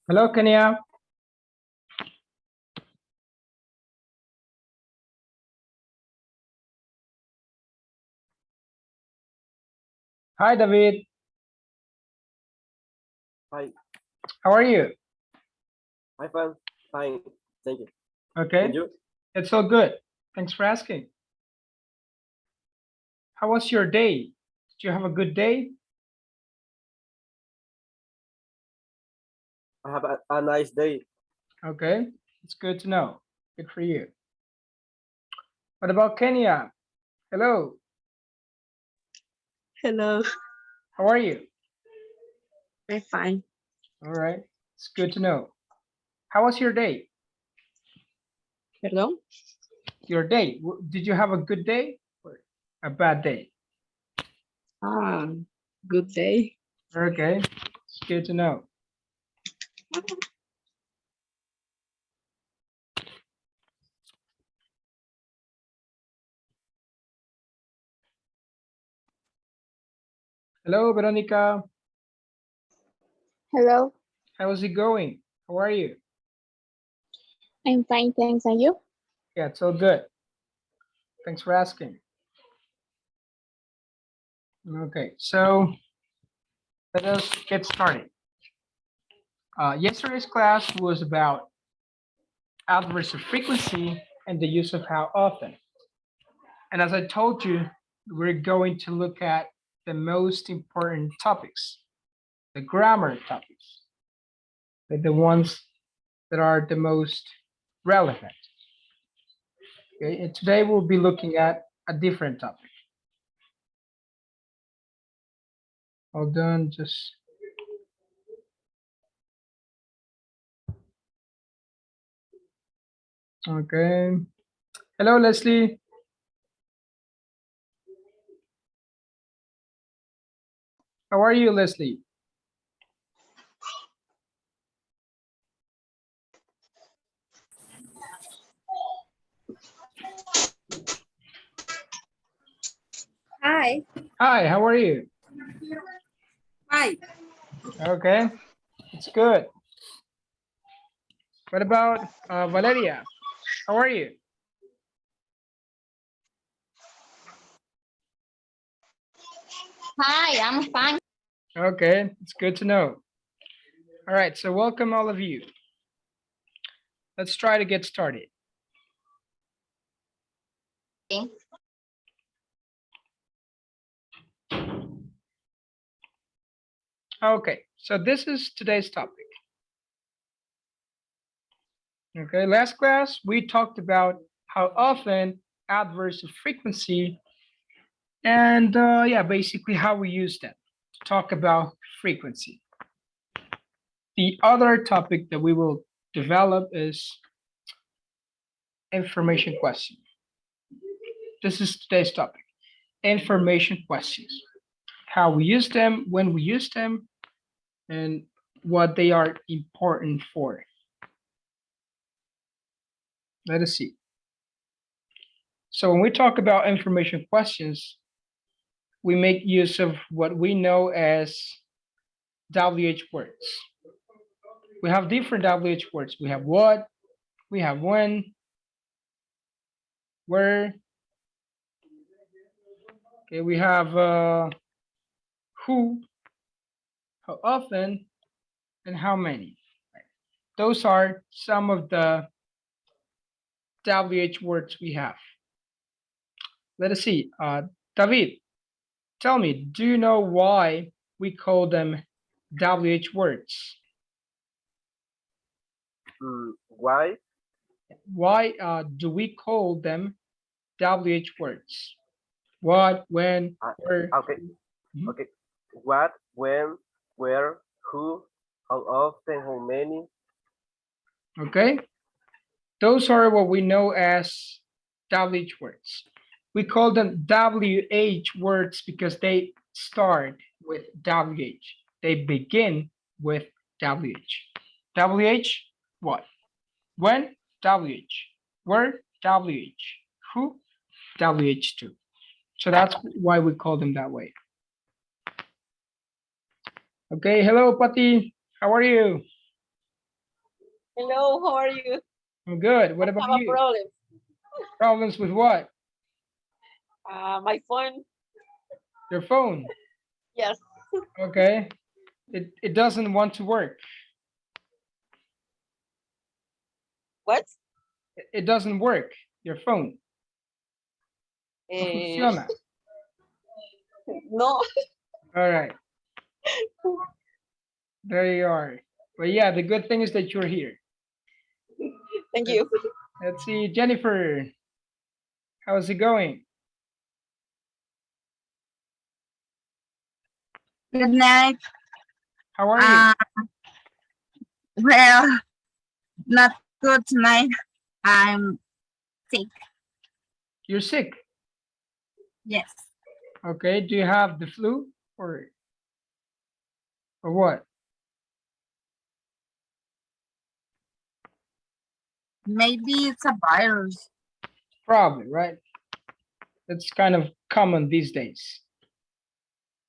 Hello, Kenya. Hi, David. Hi, How are you? I'm fine. Fine. Thank you. Okay, And you? it's all good. Thanks for asking. How was your day? Did you have a good day? I have a nice day. Okay, it's good to know. Good for you. What about Kenya? Hello, Hello, how are you? I'm fine. All right, it's good to know. How was your day? Perdón. Your day, did you have a good day or a bad day? Ah, good day. Okay, it's good to know. Hello, Veronica. Hello, How's it going? How are you? I'm fine, thanks. And you? Yeah, it's all good. Thanks for asking. Okay, so let us get started. Yesterday's class was about adverbs of frequency and the use of how often. And as I told you, we're going to look at the most important topics, the grammar topics, the ones that are the most relevant. Okay, and today we'll be looking at a different topic. Hold on, just okay. Hello, Leslie. How are you, Leslie? Hi. Hi, how are you? Hi. Okay, it's good. What about Valeria? How are you? Hi, I'm fine. Okay, it's good to know. All right, so welcome all of you. Let's try to get started. Okay, so this is today's topic. Okay, last class we talked about how often, adverbs of frequency, and yeah, basically how we use them to talk about frequency. The other topic that we will develop is information question. This is today's topic, information questions. How we use them, when we use them, and what they are important for. Let us see. So when we talk about information questions, we make use of what we know as WH words. We have different WH words. We have what, we have when, where. Okay, we have who, how often, and how many. Those are some of the WH words we have. Let us see. David, tell me, do you know why we call them WH words? Why? Why do we call them WH words? What, when, where? Okay. Mhm. Okay. What, when, where, who, how often, how many? Okay, those are what we know as WH words. We call them WH words because they start with WH. They begin with WH. WH, what? When? WH. Where? WH. Who? WH2. So that's why we call them that way. Okay, hello, Patty. How are you? Hello, how are you? I'm good. What I about have a you? problem. Problems with what? My phone. Your phone. Yes. Okay. It doesn't want to work. What? It doesn't work. Your phone. No Eh, funciona. no. All right. There you are. But yeah, the good thing is that you're here. Thank you. Let's see, Jennifer. How's it going? Good night. How are you? Well, not good tonight. I'm sick. You're sick. Yes. Okay. Do you have the flu or what? Maybe it's a virus. Probably, right? That's kind of common these days.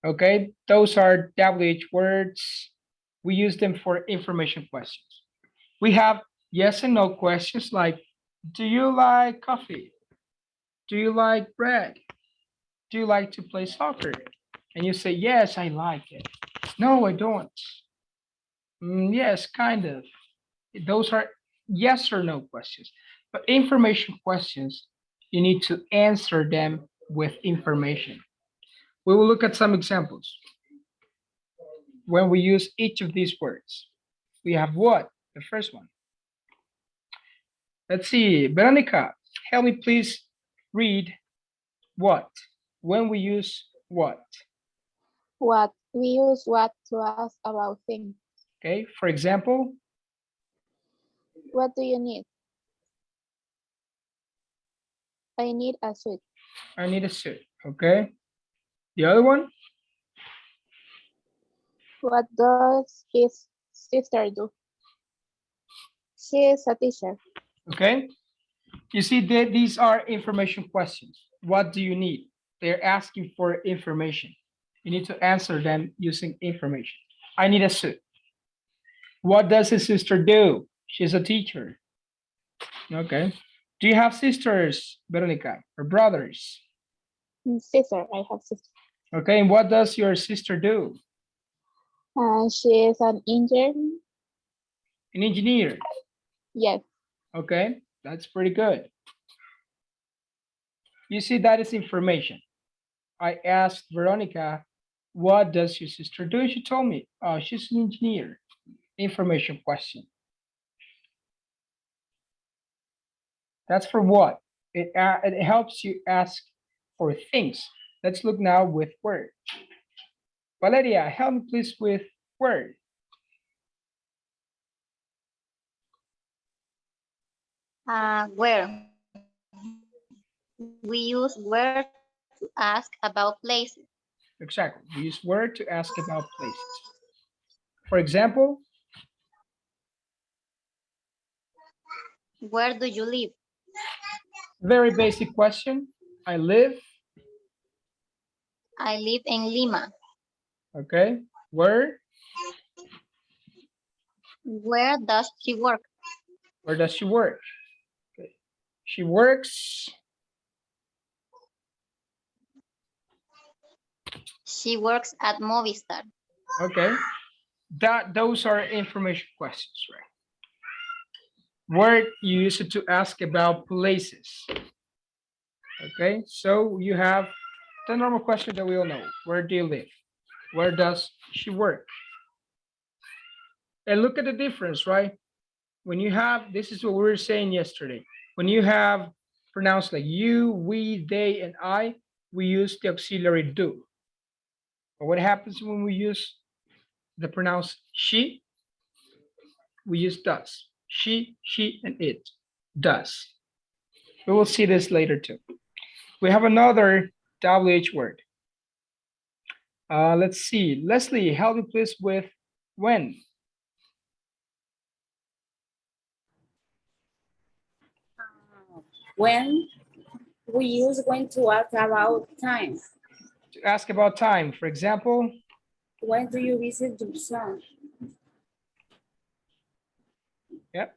Okay, those are WH words. We use them for information questions. We have yes and no questions like, do you like coffee? Do you like bread? Do you like to play soccer? And you say, yes, I like it. No, I don't. Yes, kind of. Those are yes or no questions. But information questions, you need to answer them with information. We will look at some examples when we use each of these words. We have what? The first one. Let's see. Veronica, help me please read what when we use what. What? We use what to ask about things. Okay, for example, What do you need? I need a suit. I need a suit. Okay, the other one. What does his sister do? She is a teacher. Okay, you see that these are information questions. What do you need? They're asking for information. You need to answer them using information. I need a suit. What does his sister do? She's a teacher. Okay. Do you have sisters, Veronica, or brothers? Sister, I have sister. Okay, and what does your sister do? She is an intern. An engineer. Yes. Okay, that's pretty good. You see, that is information. I asked Veronica, what does your sister do? She told me, oh, she's an engineer. Information question. That's for what? It helps you ask for things. Let's look now with word. Valeria, help me please with word. Where we use where to ask about places. Exactly. We use word to ask about places. For example, Where do you live? very basic question. I live, I live in Lima. okay. Where? Where does she work? Where does she work? Okay. She works, She works at Movistar. okay. Those are information questions, right? Word, you use it to ask about places. Okay, so you have the normal question that we all know. Where do you live? Where does she work? And look at the difference, right? When you have, this is what we were saying yesterday. When you have pronounced like you, we, they, and I, we use the auxiliary do. But what happens when we use the pronounced she? We use does. She, and it does. We will see this later too. We have another WH word. Let's see. Leslie, help me please with when. When we use when to ask about time. To ask about time. For example, When do you visit your son? Yep.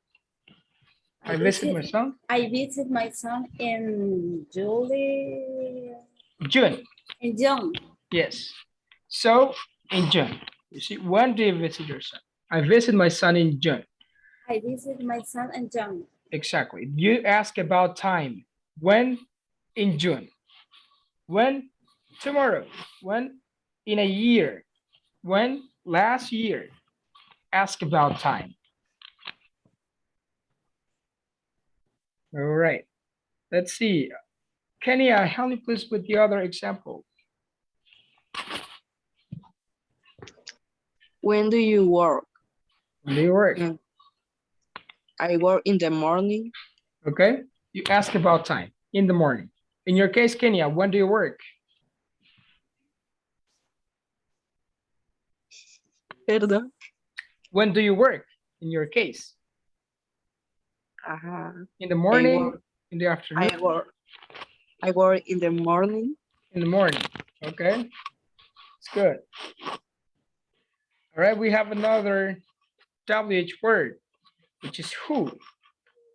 I visit my son. I visit my son in July. June. In June. Yes. So in June. You see, when do you visit your son? I visit my son in June. I visit my son in June. Exactly. You ask about time. When? In June. When? Tomorrow. When? In a year. When? Last year. Ask about time. All right. Let's see. Kenya, help me please with the other example. When do you work? When do you work? I work in the morning. Okay. You ask about time in the morning. In your case, Kenya, when do you work? Perdón. When do you work? In your case, Ajá. in the morning, work. in the afternoon, I work in the morning. in the morning. Okay. It's good. All right. We have another WH word, which is who.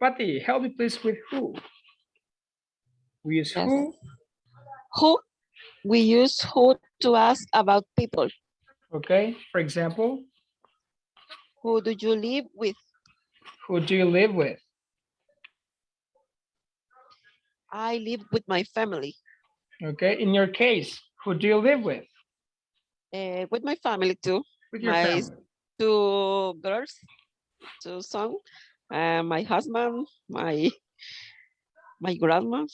Patty, help me please with who. We use Yes. who. Who? We use who to ask about people. Okay. For example, Who do you live with? who do you live with? I live with my family. Okay. In your case, who do you live with? With my family too. With your My family. 2 girls, 2 sons, my husband, my grandma.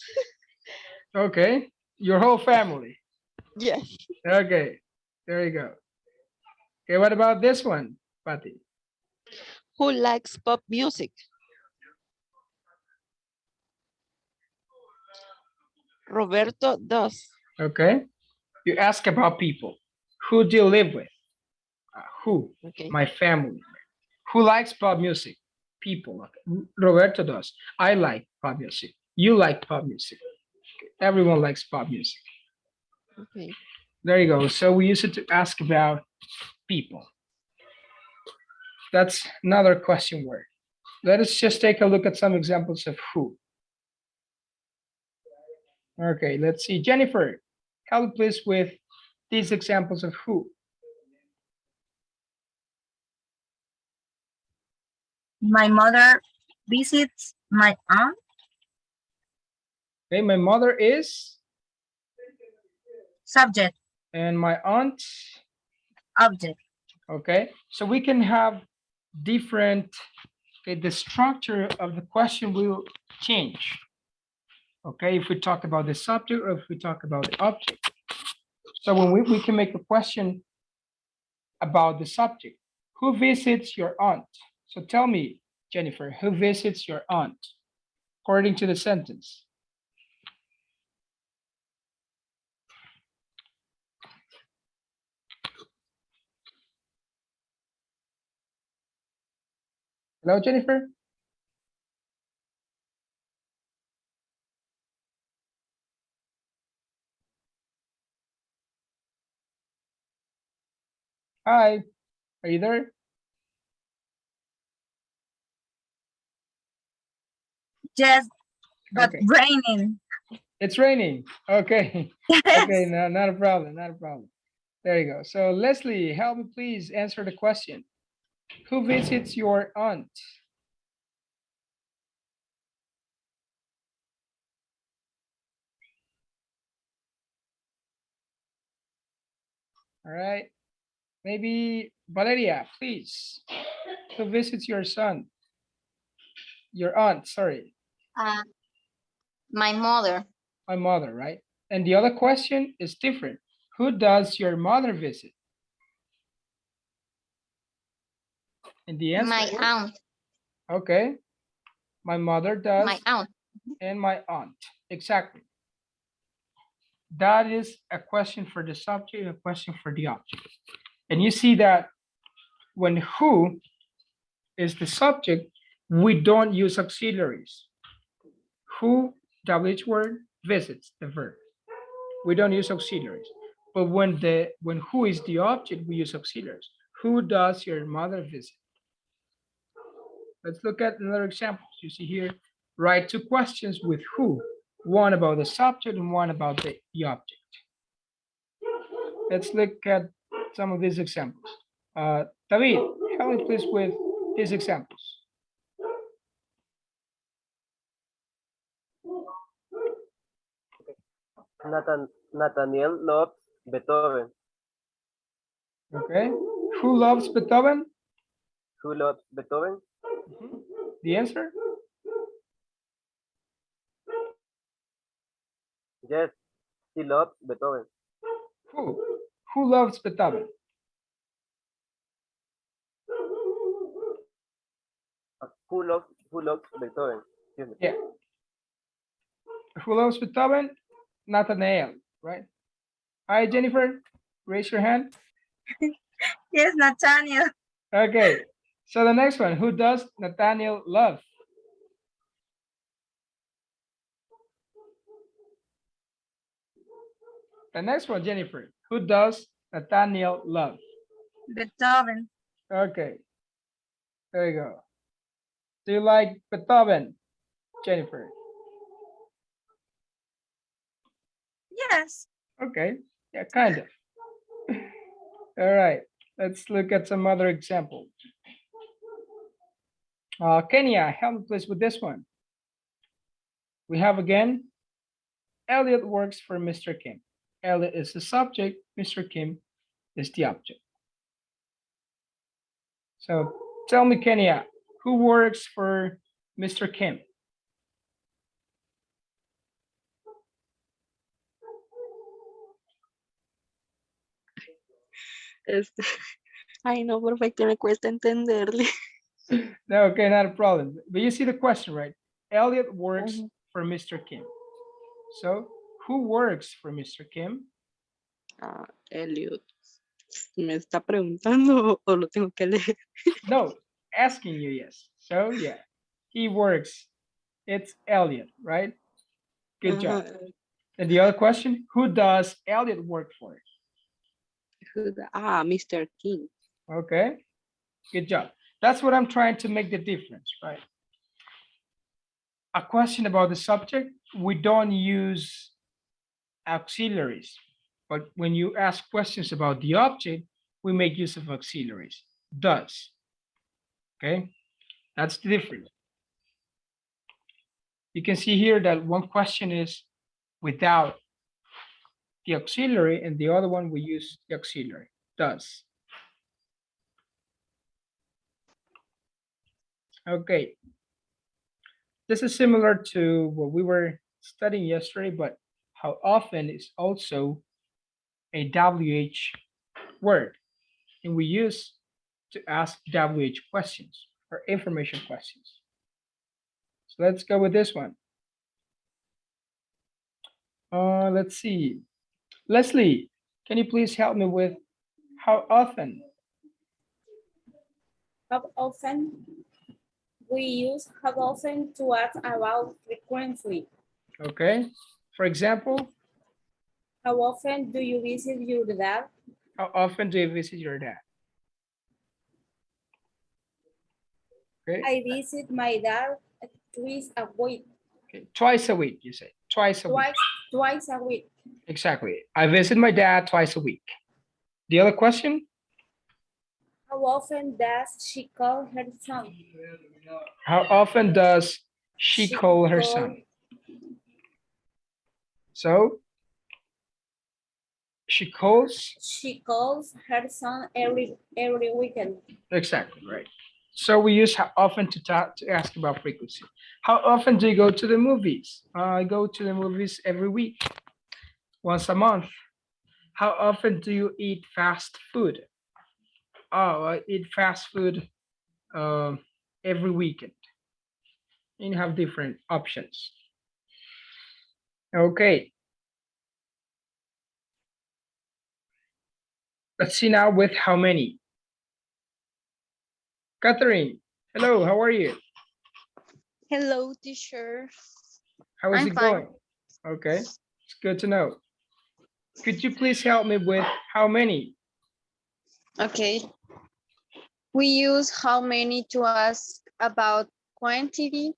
Okay. Your whole family. Yes. Okay. There you go. Okay. What about this one, Patty? Who likes pop music? Roberto does. Okay. You ask about people. Who do you live with? Who? Okay. My family. Who likes pop music? People. Okay. Roberto does. I like pop music. You like pop music. Everyone likes pop music. Okay. There you go. So we use it to ask about people. That's another question word. Let us just take a look at some examples of who. Okay, let's see. Jennifer, help please with these examples of who. My mother visits my aunt. Okay, my mother is, Subject, and my aunt. object. Okay, so we can have different, okay, the structure of the question will change. Okay, if we talk about the subject or if we talk about the object. So when we can make a question about the subject. Who visits your aunt? So tell me, Jennifer, who visits your aunt? According to the sentence. Hello, Jennifer? Hi, are you there? Yes, but Okay. raining. It's raining. Okay. Yes. Okay, no, not a problem, not a problem. There you go. So Leslie, help me please answer the question. Who visits your aunt? All right. Maybe Valeria, please. Who visits your son? Your aunt, sorry. Uh, my mother. My mother, right? And the other question is different. Who does your mother visit? And the answer My is, aunt. okay, my mother does, My aunt. and my aunt. Exactly. That is a question for the subject, a question for the object. And you see that when who is the subject, we don't use auxiliaries. Who, WH word, visits the verb. We don't use auxiliaries. But when who is the object, we use auxiliaries. Who does your mother visit? Let's look at another example. You see here, write two questions with who. One about the subject and one about the object. Let's look at some of these examples. David, help me please with these examples. Nathaniel loves Beethoven. Okay. Who loves Beethoven? Who loves Beethoven? Mhm. The answer? Yes, he loves Beethoven. Who? Who loves Beethoven? Who loves Beethoven? Excuse me. Yeah. Who loves Beethoven? Nathaniel, right? Hi, Jennifer. Raise your hand. Yes, Nathaniel. Okay. So the next one, who does Nathaniel love? The next one, Jennifer, who does Nathaniel love? Beethoven. Okay. There you go. Do you like Beethoven, Jennifer? Yes. Okay. Yeah, kind of. All right. Let's look at some other examples. Kenya, help me please with this one. We have again, Elliot works for Mr. Kim. Elliot is the subject, Mr. Kim is the object. So tell me, Kenya, who works for Mr. Kim? Este, ay, no, perfecto, me cuesta entenderle. No, okay, not a problem. But you see the question, right? Elliot works Ujú. for Mr. Kim. So who works for Mr. Kim? Ah, Elliot. ¿Me está preguntando o lo tengo que leer? No, asking you, yes. So yeah, he works. It's Elliot, right? Good job. Ajá. And the other question, who does Elliot work for? Ah, Mr. King. Okay, good job. That's what I'm trying to make the difference, right? A question about the subject, we don't use auxiliaries. But when you ask questions about the object, we make use of auxiliaries. Does. Okay, that's the difference. You can see here that one question is without the auxiliary, and the other one we use the auxiliary. Does. Okay. This is similar to what we were studying yesterday, but how often is also a WH word, and we use to ask WH questions or information questions. So let's go with this one. Let's see. Leslie, can you please help me with how often? How often? We use how often to ask about frequently. Okay. For example, How often do you visit your dad? how often do you visit your dad? Okay. I visit my dad twice a week. Okay. Twice a week, you say. Twice a week. Twice a week. Exactly. I visit my dad twice a week. The other question? How often does she call her son? How often does she call her son? So she calls? She calls her son every weekend. Exactly, right. So we use how often to ask about frequency. How often do you go to the movies? I go to the movies every week, once a month. How often do you eat fast food? Oh, I eat fast food every weekend. And you have different options. Okay. Let's see now with how many. Catherine, hello, how are you? Hello, teacher. How is I'm it fine. going? Okay, it's good to know. Could you please help me with how many? Okay. We use how many to ask about quantity.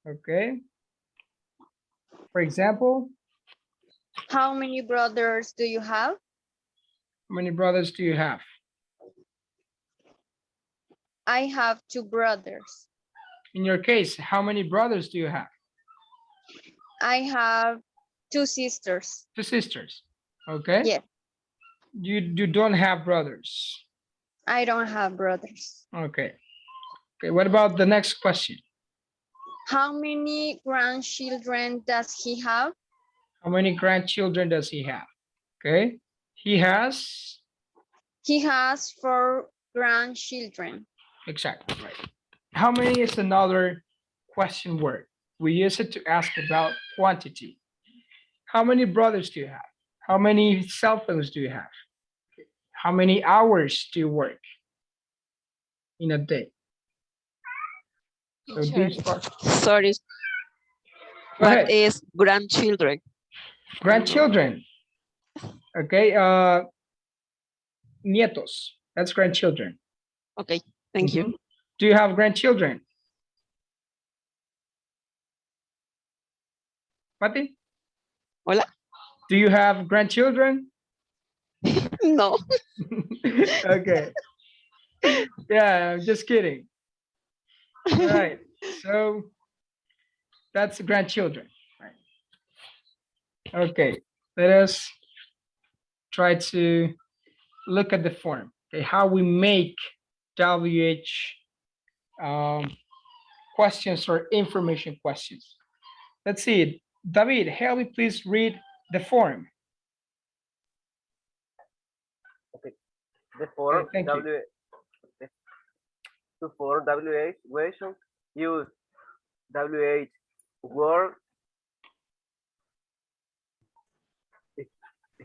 Okay. For example, How many brothers do you have? how many brothers do you have? I have 2 brothers. In your case, how many brothers do you have? I have 2 sisters. 2 sisters. Okay. Yes, You don't have brothers. I don't have brothers. Okay. Okay. What about the next question? How many grandchildren does he have? How many grandchildren does he have? Okay. He has. He has 4 grandchildren. Exactly right. How many is another question word? We use it to ask about quantity. How many brothers do you have? How many cell phones do you have? How many hours do you work in a day? So Teacher, these are, sorry, go what ahead. is grandchildren? Grandchildren. Okay. Nietos. That's grandchildren. Okay, thank you. Mhm. Do you have grandchildren? Pati? Hola. Do you have grandchildren? No. Okay. Yeah, I'm just kidding. All right. So that's grandchildren. Right. Okay. Let us try to look at the form. Okay, how we make WH questions or information questions. Let's see. David, help me please read the form. Okay. The form thank you. to form WH question, use WH word.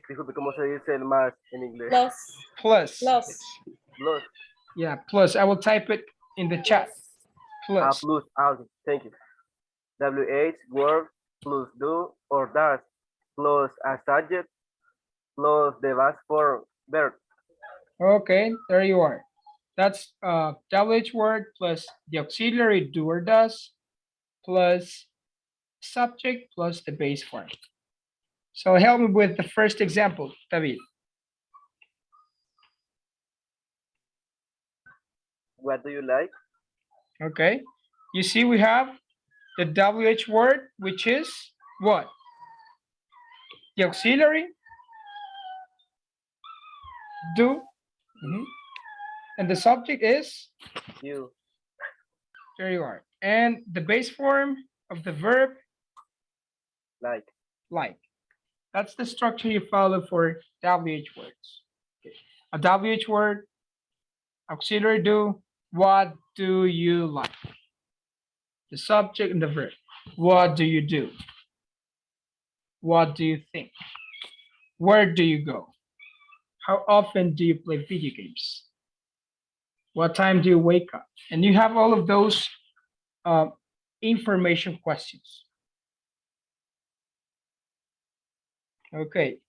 Disculpe, ¿cómo se dice el más en inglés? Plus. Plus. Plus. Yeah, plus. I will type it in the chat. Plus. Plus. Thank you. WH word plus do or does plus a subject plus the past form verb. Okay, there you are. That's WH word plus the auxiliary do or does plus subject plus the base form. So help me with the first example, David. What do you like? Okay, you see we have the WH word, which is what? The auxiliary, do, and the subject is? You. There you are. And the base form of the verb? Like. Like. That's the structure you follow for WH words. Okay. A WH word, auxiliary do, what do you like? The subject and the verb. What do you do? What do you think? Where do you go? How often do you play video games? What time do you wake up? And you have all of those information questions. Okay,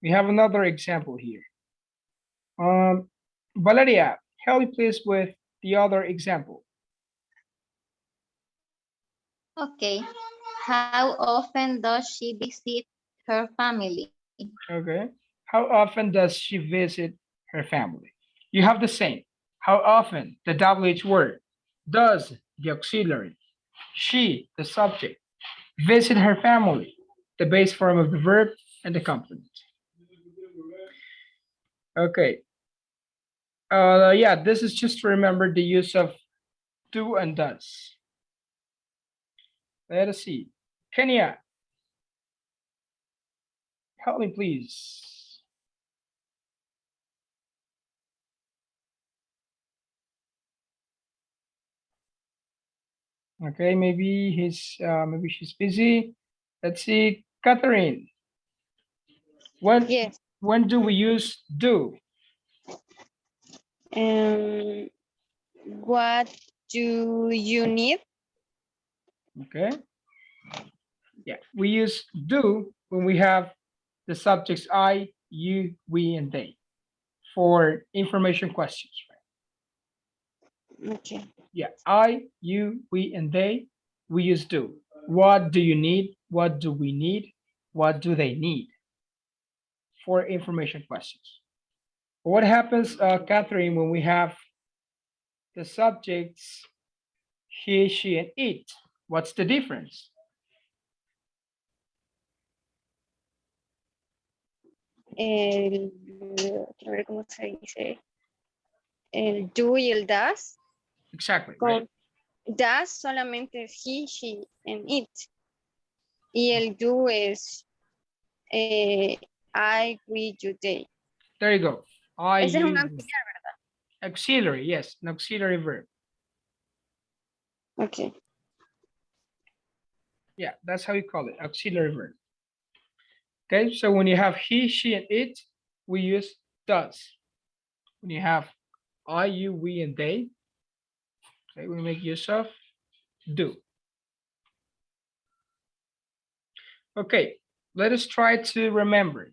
we have another example here. Valeria, help me please with the other example. Okay. How often does she visit her family? Okay, how often does she visit her family? You have the same. How often, the WH word, does, the auxiliary, she, the subject, visit her family, the base form of the verb, and the complement. Okay. Yeah, this is just to remember the use of do and does. Let us see. Kenya, help me please. Okay, maybe maybe she's busy. Let's see, Catherine. Yes. When do we use do? What do you need? Okay. Yeah, we use do when we have the subjects I, you, we, and they for information questions. Okay. Yeah, I, you, we, and they, we use do. What do you need? What do we need? What do they need? For information questions. What happens, Catherine, when we have the subjects he, she, and it? What's the difference? El, quiero ver cómo se dice. El do y el das. Exactly, right? Con das solamente es he, she, and it. Y el do es I, we, you, they. There you go. I, Ese es un you, auxiliar. auxiliary, yes, an auxiliary verb. Ok. Yeah, that's how you call it, auxiliary verb. Okay, so when you have he, she, and it, we use does. When you have I, you, we, and they, okay, we make use of do. Okay, let us try to remember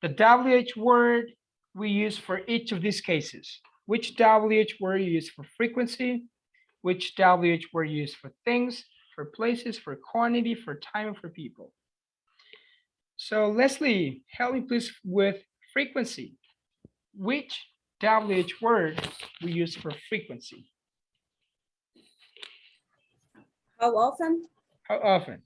the WH word we use for each of these cases. Which WH word you use for frequency, which WH word you use for things, for places, for quantity, for time, and for people. So Leslie, help me please with frequency. Which WH word we use for frequency? How often? How often?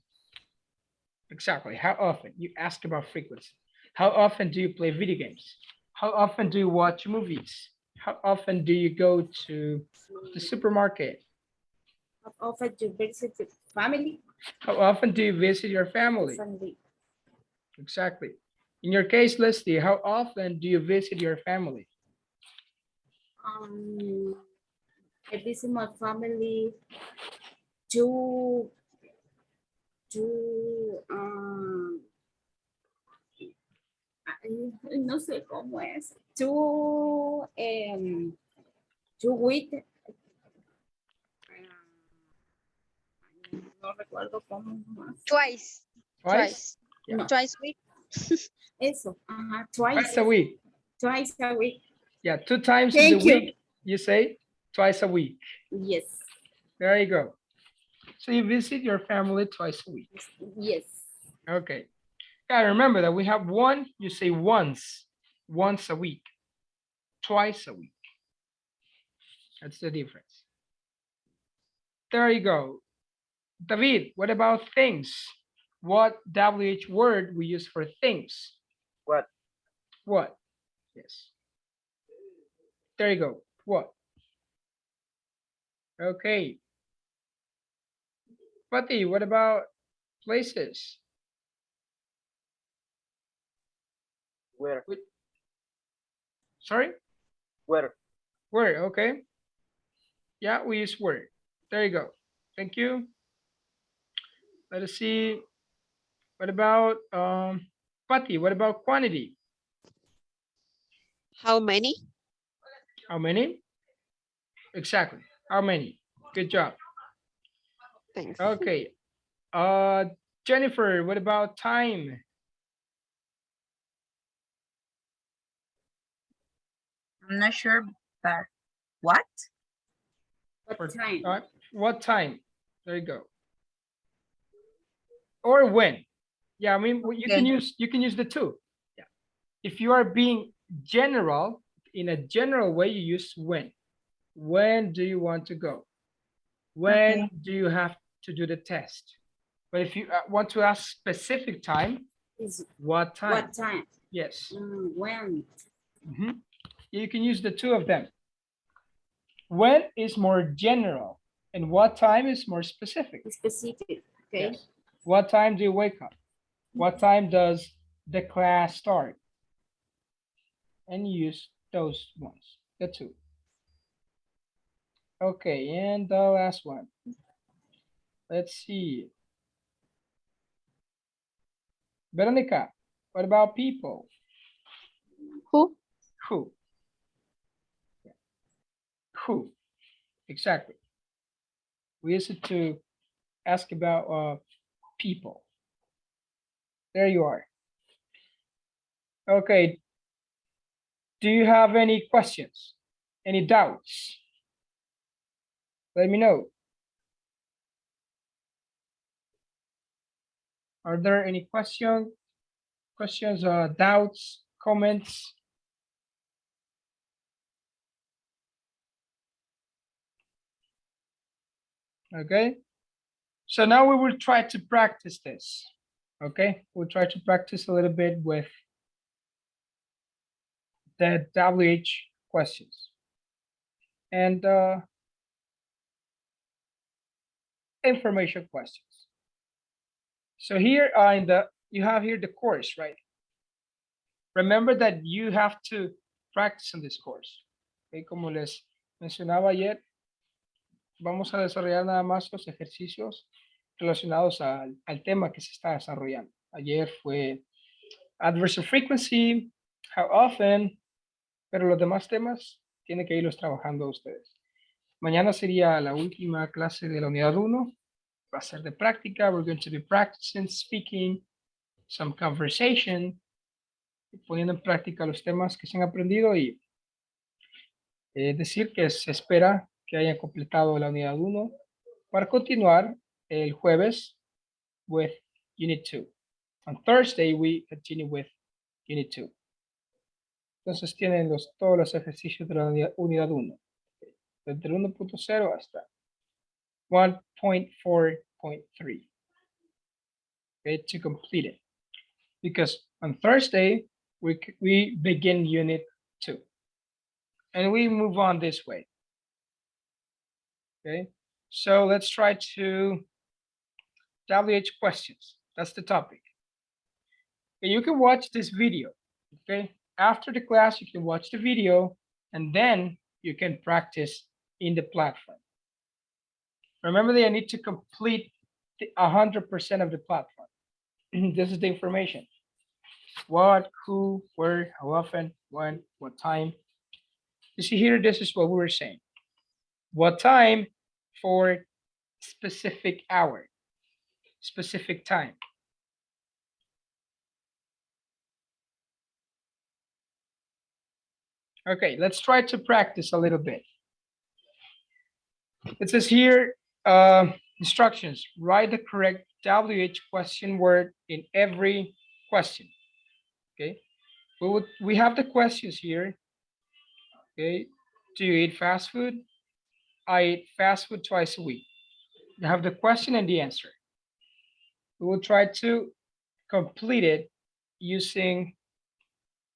Exactly, how often? You ask about frequency. How often do you play video games? How often do you watch movies? How often do you go to the supermarket? How often you visit your family? How often do you visit your family? Family. Exactly. In your case, Leslie, how often do you visit your family? I visit my family two, no sé cómo es, two week, no recuerdo cómo más. Twice. Twice? No, Twice week. eso, ajá, Twice a week. twice a week. Yeah, 2 times in Thank the you. week, you say twice a week. Yes, There you go. So you visit your family twice a week. yes. Okay. Yeah, remember that we have one, you say once a week, twice a week. That's the difference. There you go. David, what about things? What WH word we use for things? What? What? Yes. There you go. What? Okay. Pati, what about places? Where? Sorry? Where? Where? Okay. Yeah, we use where. There you go. Thank you. Let us see. What about Pati, what about quantity? How many? How many? Exactly. How many? Good job. Thanks. Okay. Uh Jennifer, what about time? I'm not sure, but what? What For time? what time? There you go. Or when. Yeah, I mean you can Okay. use the two. Yeah. If you are being general, in a general way, you use when. When do you want to go? When Okay. do you have to do the test? But if you want to ask specific time, Is what time? what time? Yes. When? Mhm. You can use the two of them. When is more general and what time is more specific. Specific. Okay. Yes. What time do you wake up? What time does the class start? And use those ones, the two. Okay, and the last one. Let's see. Veronica, what about people? Who? Who? Who? Exactly. We use it to ask about people. There you are. Okay. Do you have any questions? Any doubts? Let me know. Are there any questions, doubts, comments? Okay. So now we will try to practice this. Okay. We'll try to practice a little bit with the WH questions. And information questions. So here you have here the course, right? Remember that you have to practice on this course. Okay, como les mencionaba ayer, vamos a desarrollar nada más los ejercicios relacionados al tema que se está desarrollando. Ayer fue adversarial frequency, how often, pero los demás temas tienen que irlos trabajando ustedes. Mañana sería la última clase de la unidad 1. Va a ser de práctica. We're going to be practicing speaking, some conversation, poniendo en práctica los temas que se han aprendido y decir que se espera que hayan completado la unidad 1 para continuar el jueves with Unit 2. On Thursday, we continue with Unit 2. Entonces tienen todos los ejercicios de la unidad 1. Desde el 1.0 hasta 1.4.3. Okay, to complete it. Because on Thursday, we begin Unit 2. And we move on this way. Okay, so let's try to WH questions. That's the topic. Okay, you can watch this video. Okay, after the class, you can watch the video and then you can practice in the platform. Remember that I need to complete 100% of the platform. This is the information. What, who, where, how often, when, what time. You see here, this is what we were saying. What time for specific hour, specific time. Okay, let's try to practice a little bit. It says here, instructions, write the correct WH question word in every question. Okay, we have the questions here. Okay, do you eat fast food? I eat fast food twice a week. You have the question and the answer. We will try to complete it using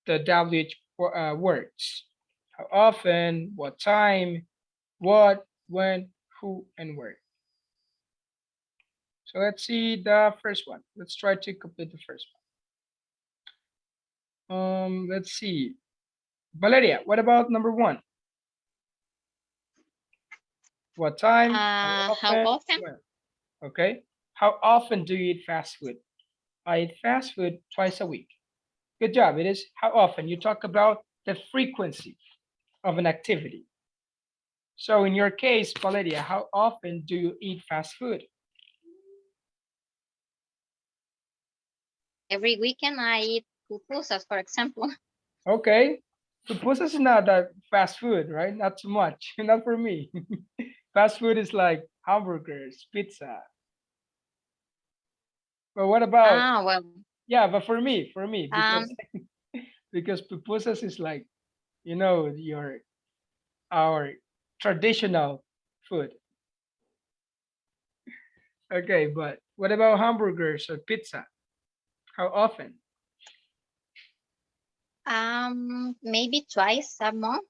the WH words. How often, what time, what, when, who, and where. So let's see the first one. Let's try to complete the first one. Let's see. Valeria, what about number 1? What time? How often? When? Okay. How often do you eat fast food? I eat fast food twice a week. Good job. It is how often. You talk about the frequency of an activity. So in your case, Valeria, how often do you eat fast food? Every weekend I eat pupusas, for example. Okay. Pupusas is not that fast food, right? Not too much. Not for me. Fast food is like hamburgers, pizza. But what about, Well, yeah, but for me, because because pupusas is like, you know, our traditional food. Okay, but what about hamburgers or pizza? How often? maybe twice a month.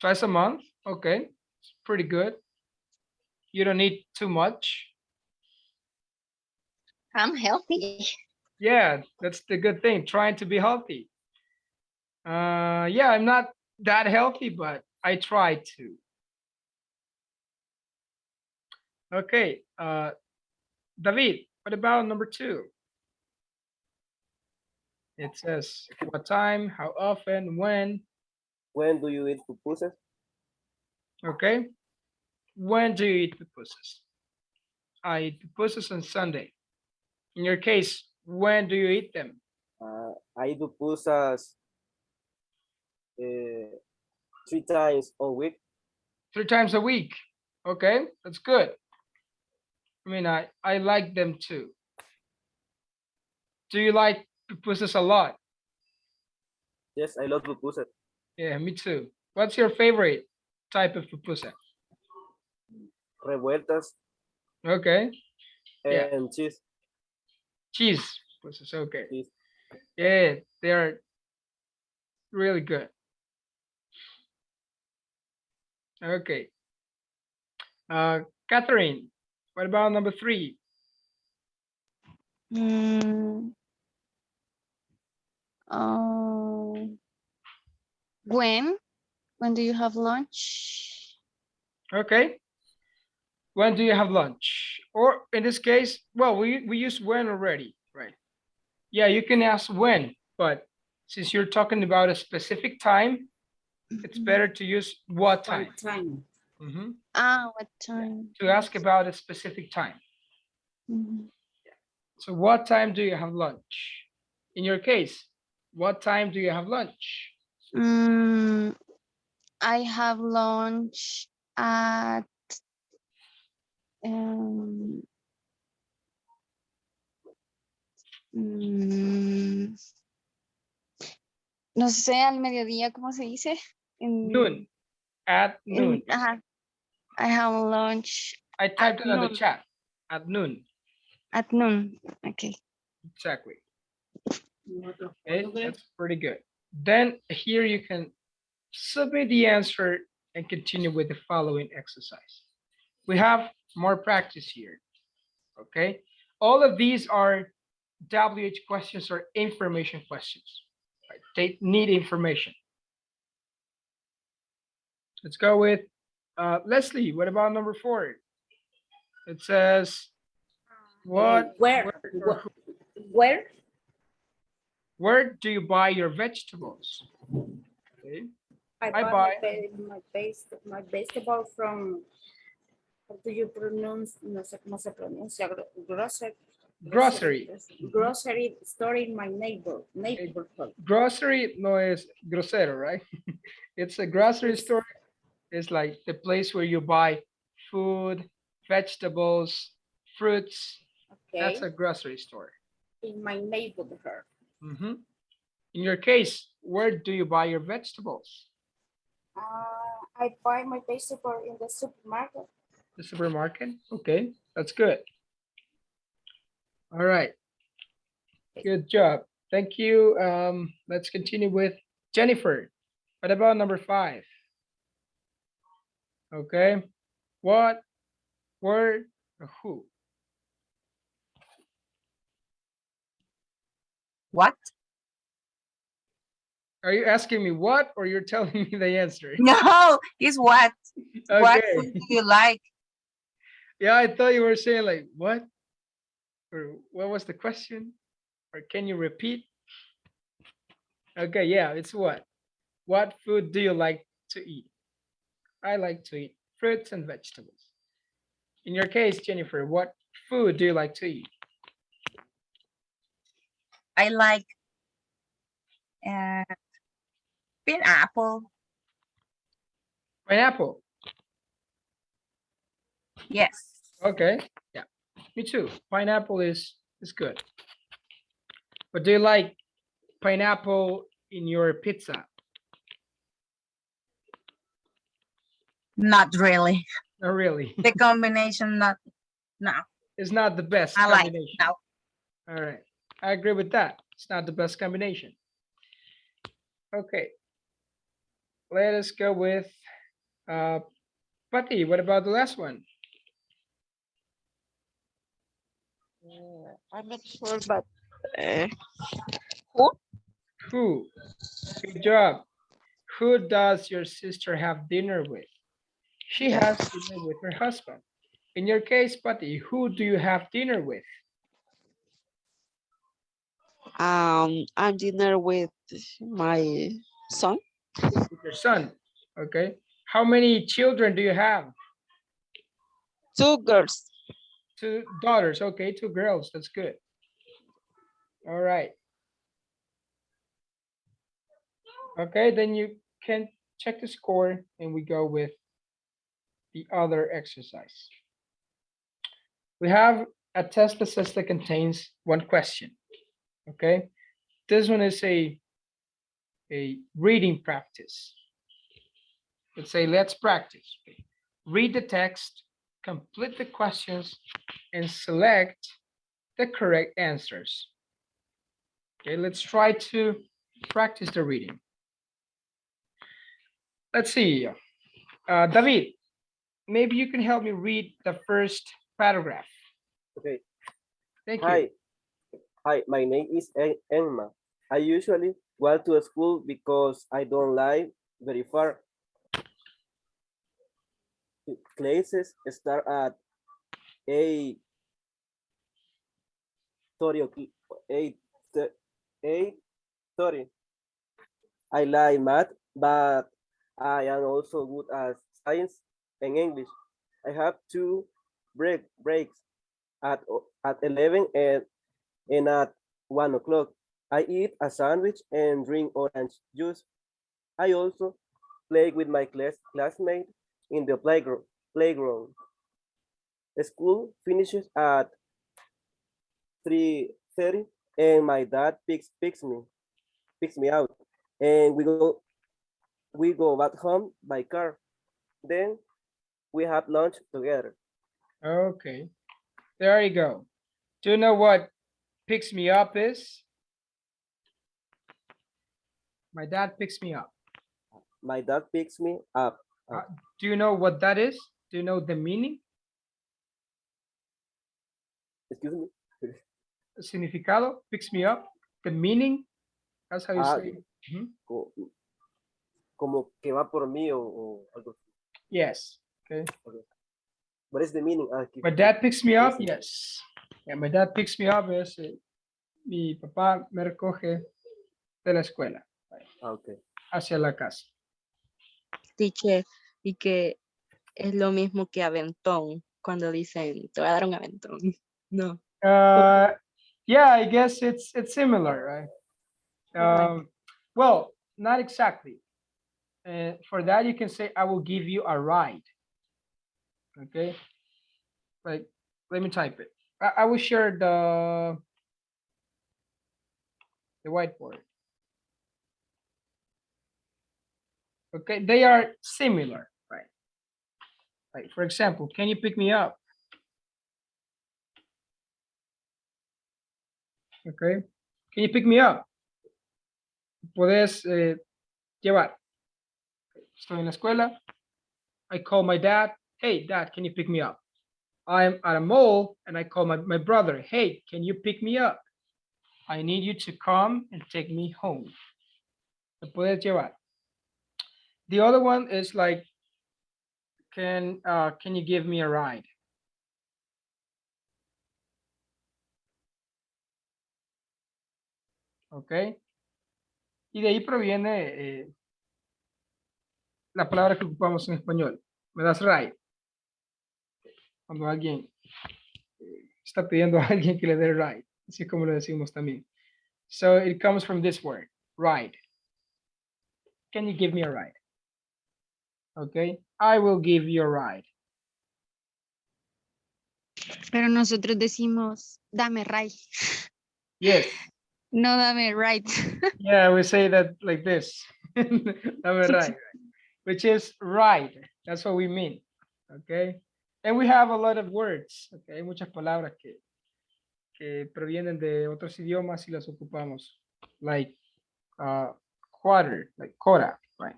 Twice a month? Okay, it's pretty good. You don't eat too much. I'm healthy. Yeah, that's the good thing, trying to be healthy. Yeah, I'm not that healthy, but I try to. Okay, David, what about number 2? It says what time, how often, when. When do you eat pupusas? Okay, when do you eat pupusas? I eat pupusas on Sunday. In your case, when do you eat them? I eat pupusas 3 times a week. 3 times a week. Okay, that's good. I mean, I like them too. Do you like pupusas a lot? Yes, I love pupusas. Yeah, me too. What's your favorite type of pupusa? Revueltas Okay, yeah, and cheese. cheese pupusas. Okay, Cheese. yeah, they are really good. Okay, Catherine, what about number 3? Mm, um, when? When do you have lunch? Okay, when do you have lunch? Or in this case, well, we use when already, right? Yeah, you can ask when, but since you're talking about a specific time, it's better to use what time. What time? Mhm. Ah, what time? To ask about a specific time. Mhm. So what time do you have lunch? In your case, what time do you have lunch? Mm, I have lunch at um, mm, no sé, al mediodía, ¿cómo se dice? Noon. At noon. Ajá, I have lunch I at typed it on the noon. chat. At noon. At noon. Okay. Exactly. Okay, that's pretty good. Then here you can submit the answer and continue with the following exercise. We have more practice here. Okay. All of these are WH questions or information questions. Right? They need information. Let's go with Leslie. What about number 4? It says, what, Where? where do you buy your vegetables? Okay. I I bought buy my vegetable from, how do you pronounce, no sé cómo se pronuncia, grocery. grocery store in my Okay. neighborhood. Grocery no es grosero, right? It's a grocery store. It's like the place where you buy food, vegetables, fruits. That's Okay, a grocery store. in my neighborhood. Mhm. In your case, where do you buy your vegetables? I buy my vegetable in the supermarket. The supermarket? Okay, that's good. All right, good job. Thank you. Let's continue with Jennifer. What about number 5? Okay, what, where, or who? What? Are you asking me what, or you're telling me the answer? No, it's what? What Okay. food do you like? Yeah, I thought you were saying like what, or what was the question, or can you repeat? Okay, yeah, it's what. What food do you like to eat? I like to eat fruits and vegetables. In your case, Jennifer, what food do you like to eat? I like pineapple. Pineapple. Yes. Okay, yeah, me too. Pineapple is good. But do you like pineapple in your pizza? Not really. Not really. The combination, not, no. It's not the best I like, combination. no. All right, I agree with that. It's not the best combination. Okay, let us go with Patty. What about the last one? I'm not sure, but uh, Who? Good job. Who does your sister have dinner with? She has dinner with her husband. In your case, Patty, who do you have dinner with? I'm dinner with my son. With your son. Okay. How many children do you have? 2 girls. 2 daughters. Okay, 2 girls. That's good. All right. Okay, then you can check the score and we go with the other exercise. We have a test that says that contains one question. Okay, this one is a reading practice. Let's say let's practice. Okay. Read the text, complete the questions, and select the correct answers. Okay, let's try to practice the reading. Let's see. David, maybe you can help me read the first paragraph. Okay. Thank you. Hi. Hi, my name is Emma. I usually walk to school because I don't live very far. Classes start at 8 30 8 8:30. I like math, but I am also good at science and English. I have two breaks at 11 and at 1 o'clock. I eat a sandwich and drink orange juice. I also play with my classmate in the playground. School finishes at 3:30 and my dad picks me out and we go back home by car. Then we have lunch together. Okay, there you go. Do you know what picks me up is? My dad picks me up. My dad picks me up. Do you know what that is? Do you know the meaning? Excuse me. Significado, picks me up. The meaning, that's how you Ah, say it. Mhm. Como que va por mí o algo así. Yes. Okay. What is the meaning? My dad picks me up, yes. Yeah, my dad picks me up es mi papá me recoge de la escuela Okay. hacia la casa. Teacher, y que es lo mismo que aventón cuando dicen te voy a dar un aventón. No. Yeah, I guess it's similar, right? Right. Well, not exactly. For that, you can say, I will give you a ride. Okay. Like, let me type it. I will share the whiteboard. Okay, they are similar, right? Like, for example, can you pick me up? Okay, can you pick me up? Puedes llevar. Estoy en la escuela. I call my dad. Hey, dad, can you pick me up? I'm at a mall and I call my brother. Hey, can you pick me up? I need you to come and take me home. Me puedes llevar. The other one is like, can you give me a ride? Okay. Y de ahí proviene la palabra que ocupamos en español. Me das ride. Cuando alguien está pidiendo a alguien que le dé ride. Así como lo decimos también. So it comes from this word, ride. Can you give me a ride? Okay. I will give you a ride. Pero nosotros decimos, dame right. Yes. No dame right. Yeah, we say that like this. Dame ride. Which is ride. That's what we mean. Okay. And we have a lot of words. Okay. Hay muchas palabras que provienen de otros idiomas y las ocupamos. Like quarter, like cora, right?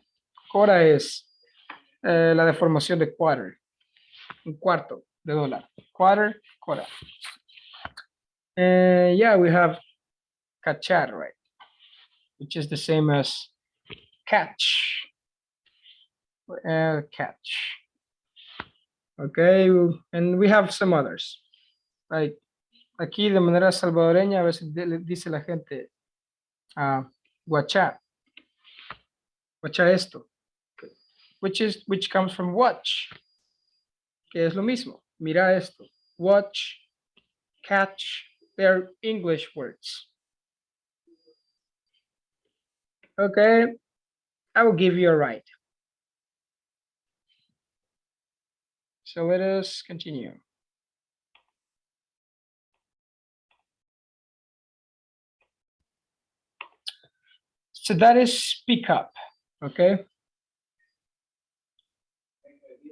Cora es la deformación de quarter. Un cuarto de dólar. Quarter, cora. Yeah, we have cachar, right? Which is the same as catch. Catch. Okay, and we have some others. Like aquí de manera salvadoreña a veces dice la gente guachá. Guachá esto. Which comes from watch. Que es lo mismo. Mira esto. Watch, catch, they're English words. Okay, I will give you a ride. So let us continue. So that is pick up, okay?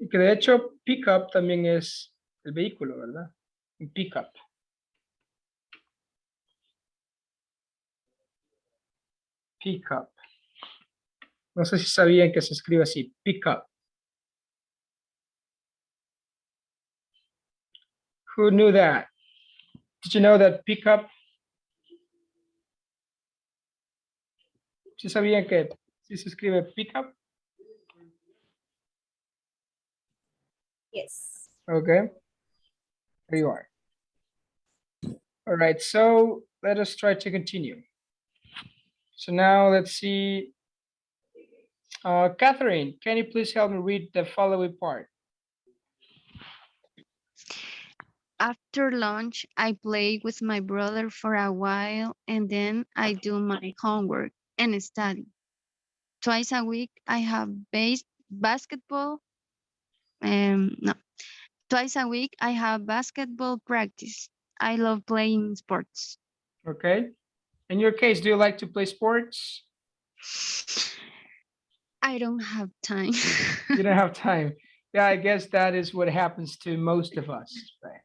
Y que de hecho pick up también es el vehículo, ¿verdad? Un pick up. Pick up. No sé si sabían que se escribe así, pick up. Who knew that? Did you know that pick up? ¿Sí sabían que sí se escribe pick up? Yes. Okay. There you are. All right, so let us try to continue. So now let's see. Catherine, can you please help me read the following part? After lunch, I play with my brother for a while and then I do my homework and study. Twice a week, I have basketball. No, twice a week, I have basketball practice. I love playing sports. Okay. In your case, do you like to play sports? I don't have time. You don't have time. Yeah, I guess that is what happens to most of us, right?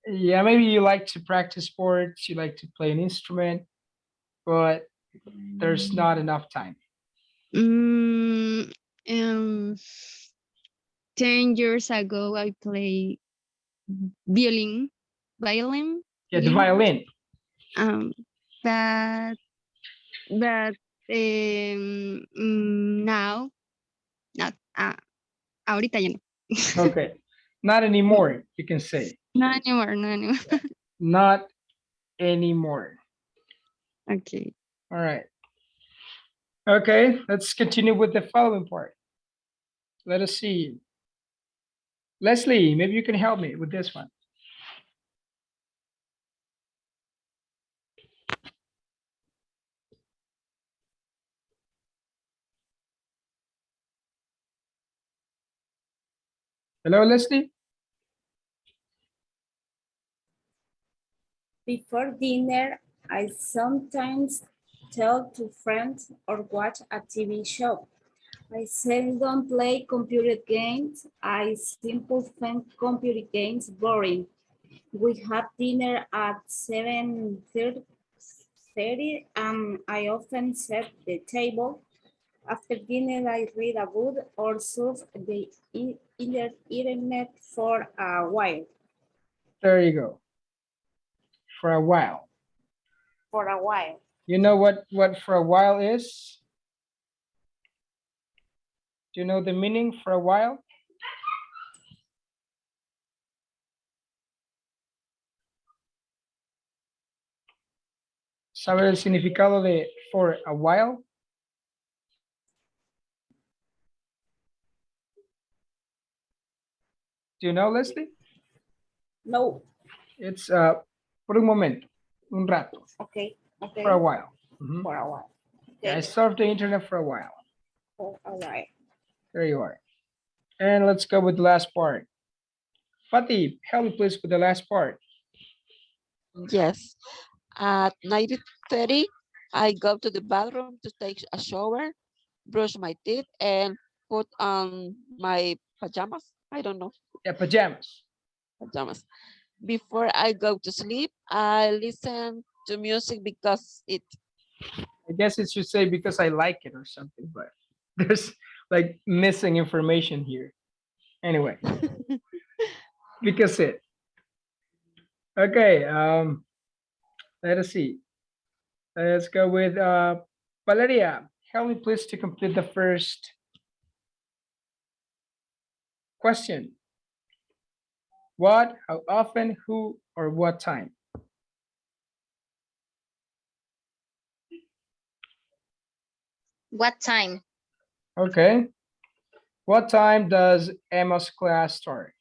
Yeah, maybe you like to practice sports, you like to play an instrument, but there's not enough time. Mm, um, 10 years ago, I played violin. Violin? Yeah, the Violin? violin. Um, but now, not, ahorita ya no. Okay. Not anymore, you can say. Not anymore, not anymore. Not anymore. Okay. All right. Okay, let's continue with the following part. Let us see. Leslie, maybe you can help me with this one. Hello, Leslie? Before dinner, I sometimes tell to friends or watch a TV show. I seldom play computer games. I simply find computer games boring. We have dinner at 7:30, and I often set the table. After dinner, I read a book or surf the internet for a while. There you go. For a while. For a while. You know what for a while is? Do you know the meaning for a while? ¿Sabe el significado de for a while? Do you know, Leslie? No. It's por un momento, un rato, Okay. Okay. for a while. Mhm. For a while. Yeah, I Okay. surfed the internet for a while. For a while. There you are. And let's go with the last part. Fatih, help me please with the last part. Yes. At 9:30, I go to the bathroom to take a shower, brush my teeth, and put on my pajamas. I don't know, Yeah, pajamas. pajamas. Before I go to sleep, I listen to music because it. I guess it should say because I like it or something, but there's like missing information here. Anyway, because it. Okay, let us see. Let's go with Valeria. Help me please to complete the first question. What, how often, who, or what time? What time? Okay. What time does Emma's class start?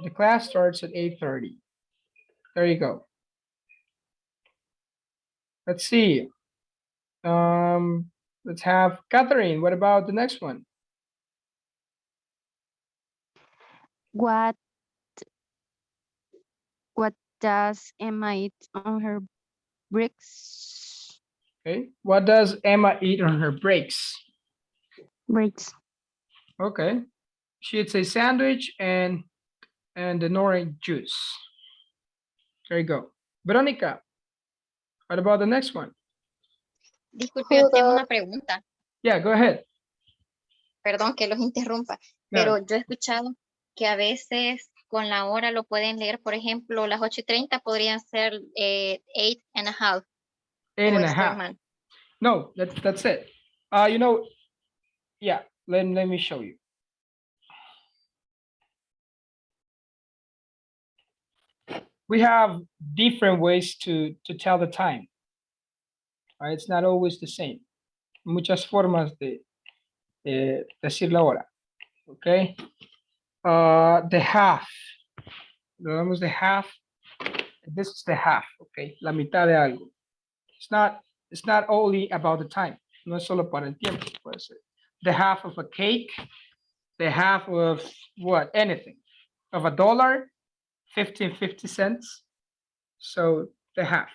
The class starts at 8:30. There you go. Let's see. Let's have Catherine. What about the next one? What what does Emma eat on her breaks? Okay. What does Emma eat on her breaks? Breaks. Okay. She eats a sandwich and an orange juice. There you go. Veronica, what about the next one? Disculpe, yo Who tengo una does, pregunta. Yeah, go ahead. Perdón que los interrumpa, No. pero yo he escuchado que a veces con la hora lo pueden leer, por ejemplo, las 8:30 podrían ser 8:30. Eight O and a estoy half. mal. No, that's it. Yeah, let me show you. We have different ways to tell the time. Right? It's not always the same. Muchas formas de decir la hora. Okay. The half. Lo damos de half. This is the half. Okay. La mitad de algo. It's not only about the time. No es solo para el tiempo. Puede ser. The half of a cake. The half of what? Anything. Of $1. 50 cents. So the half.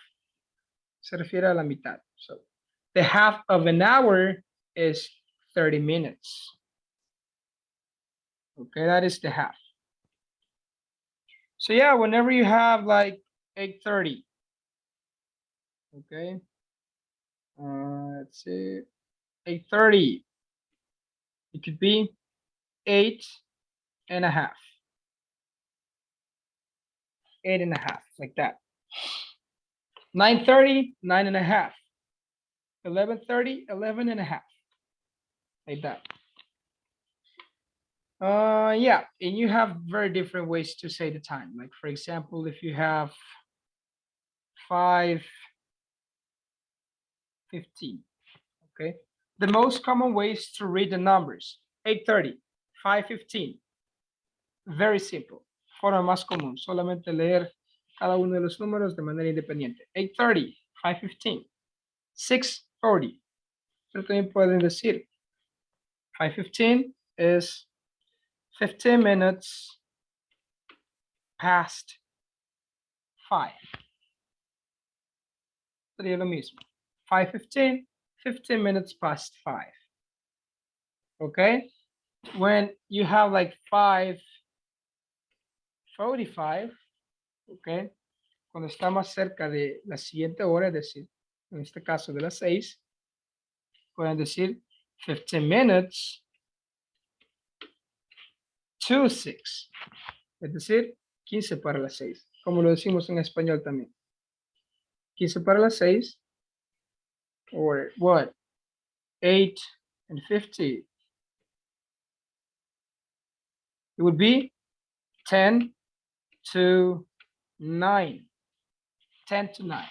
Se refiere a la mitad. So the half of an hour is 30 minutes. Okay, that is the half. So yeah, whenever you have like 8:30. Okay. Let's see. 8:30. It could be 8.5. 8.5, like that. 9:30, 9.5. 11:30, 11.5. Like that. Yeah, and you have very different ways to say the time. Like for example, if you have 5:15. Okay. The most common ways to read the numbers: 8:30, 5:15. Very simple. Forma más común. Solamente leer cada uno de los números de manera independiente. 8:30, 5:15, 6:40. Pero también pueden decir 5:15 is 15 minutes past 5. Sería lo mismo. 5:15, 15 minutes past 5. Okay? When you have like 5:45, okay? Cuando está más cerca de la siguiente hora, es decir, en este caso de las 6, pueden decir 15 minutes to 6. Es decir, 15 para las 6, como lo decimos en español también. 15 para las 6, or what? 8:50. It would be 10 to 9. 10 to 9.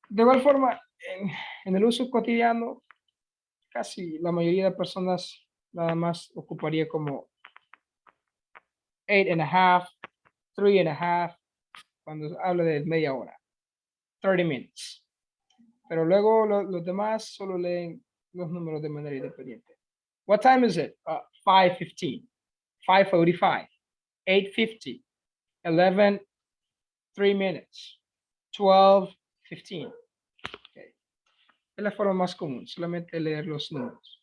De igual forma, en el uso cotidiano, casi la mayoría de personas nada más ocuparía como 8.5, 3.5, cuando habla de media hora, 30 minutes. Pero luego los demás solo leen los números de manera independiente. What time is it? 5:15, 5:45, 8:50, 11, 3 minutes, 12:15. Okay. Es la forma más común, solamente leer los números.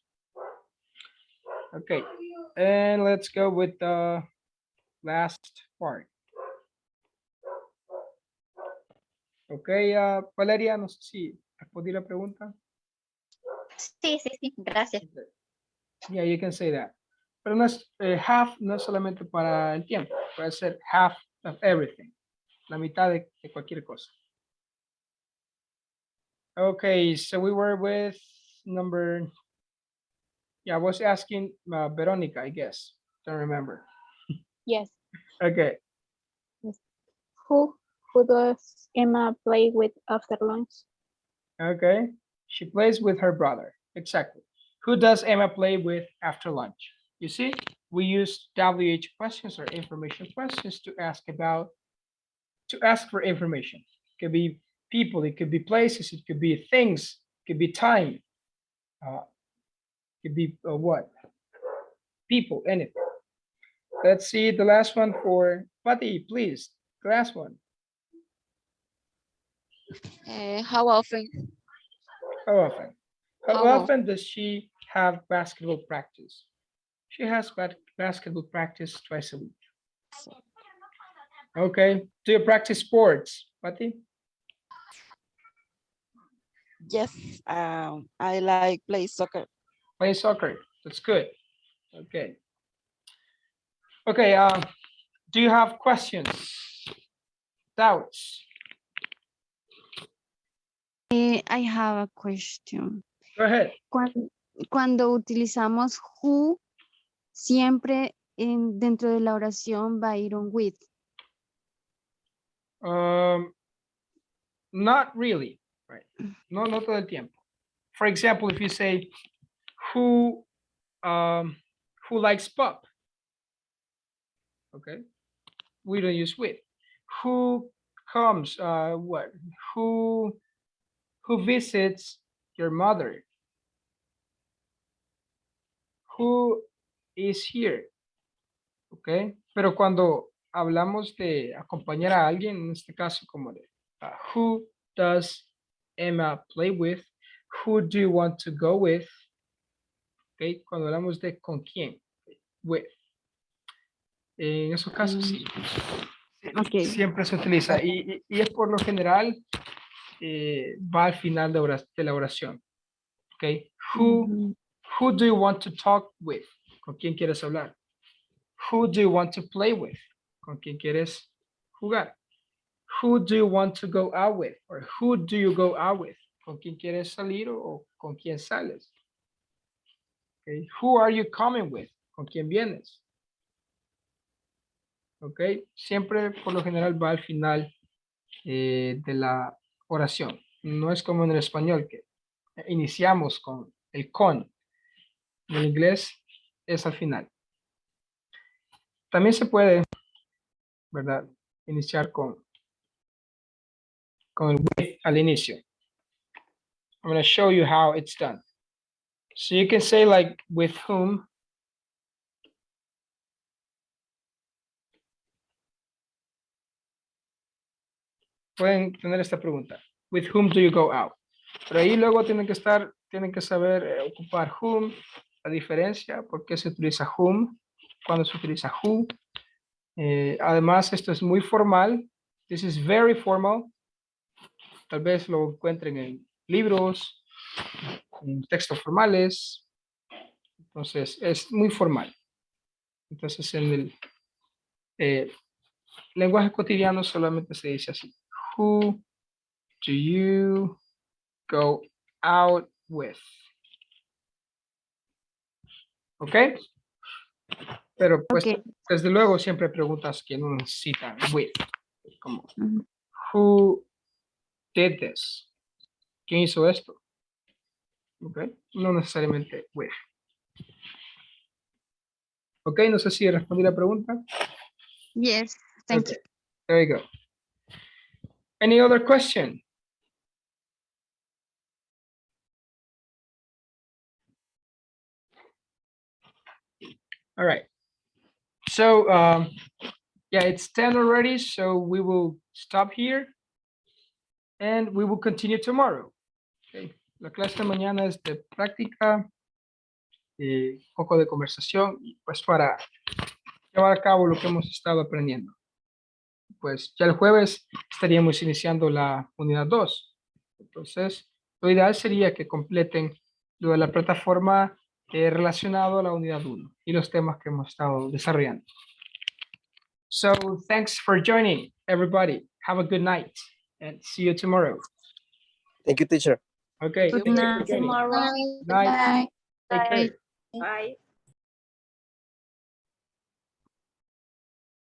Okay, and let's go with the last part. Okay, Valeria, no sé si respondí la pregunta. Sí, gracias. Okay. Yeah, you can say that. Pero no es, half no es solamente para el tiempo, puede ser half of everything, la mitad de cualquier cosa. Okay, so we were with number, yeah, I was asking Veronica, I guess, don't remember. yes. Okay, Who does Emma play with after lunch? okay, she plays with her brother, exactly. Who does Emma play with after lunch? You see, we use WH questions or information questions to ask for information. It could be people, it could be places, it could be things, it could be time, it could be what? people, anything. Let's see the last one for Patty, please. The last one. How often? How often? How How often does she have basketball practice? She has basketball practice twice a week. Okay. Do you practice sports, Patty? Yes, I like play soccer. Play soccer. That's good. Okay. Okay. Do you have questions? Doubts? I have a question. Go ahead. Cuando utilizamos who, siempre dentro de la oración va a ir un with. Not really, right? No, no todo el tiempo. For example, if you say, who likes pop? Okay, we don't use with. Who comes? What? Who visits your mother? Who is here? Okay, pero cuando hablamos de acompañar a alguien, en este caso como de who does Emma play with? Who do you want to go with? Okay, cuando hablamos de con quién, with. En esos casos sí. Okay. Siempre se utiliza y es por lo general va al final de la oración. Okay, who do you want to talk with? ¿Con quién quieres hablar? Who do you want to play with? ¿Con quién quieres jugar? Who do you want to go out with? Or who do you go out with? ¿Con quién quieres salir o con quién sales? Okay. Who are you coming with? ¿Con quién vienes? Ok, siempre por lo general va al final de la oración. No es como en el español que iniciamos con el con. En el inglés es al final. También se puede, ¿verdad? Iniciar con el with al inicio. I'm going to show you how it's done. So you can say like with whom. Pueden tener esta pregunta. With whom do you go out? Pero ahí luego tienen que saber ocupar whom, la diferencia, por qué se utiliza whom, cuando se utiliza who. Además, esto es muy formal. This is very formal. Tal vez lo encuentren en libros, en textos formales. Entonces, es muy formal. Entonces, en el lenguaje cotidiano solamente se dice así. Who do you go out with? ¿Ok? Pero pues, Okay. desde luego siempre preguntas que no necesitan with. Como, who did this? ¿Quién hizo esto? ¿Ok? No necesariamente with. ¿Ok? No sé si respondí la pregunta. Yes, thank you. There you go. Any other question? All right. So, yeah, it's 10 already, so we will stop here and we will continue tomorrow. Okay. La clase de mañana es de práctica, un poco de conversación, y pues para llevar a cabo lo que hemos estado aprendiendo. Pues ya el jueves estaríamos iniciando la unidad 2. Entonces, lo ideal sería que completen lo de la plataforma relacionado a la unidad 1 y los temas que hemos estado desarrollando. So, thanks for joining, everybody. Have a good night and see you tomorrow. Thank you, teacher. Okay, Good thank you night. for joining. Tomorrow. Night. Take care. Bye.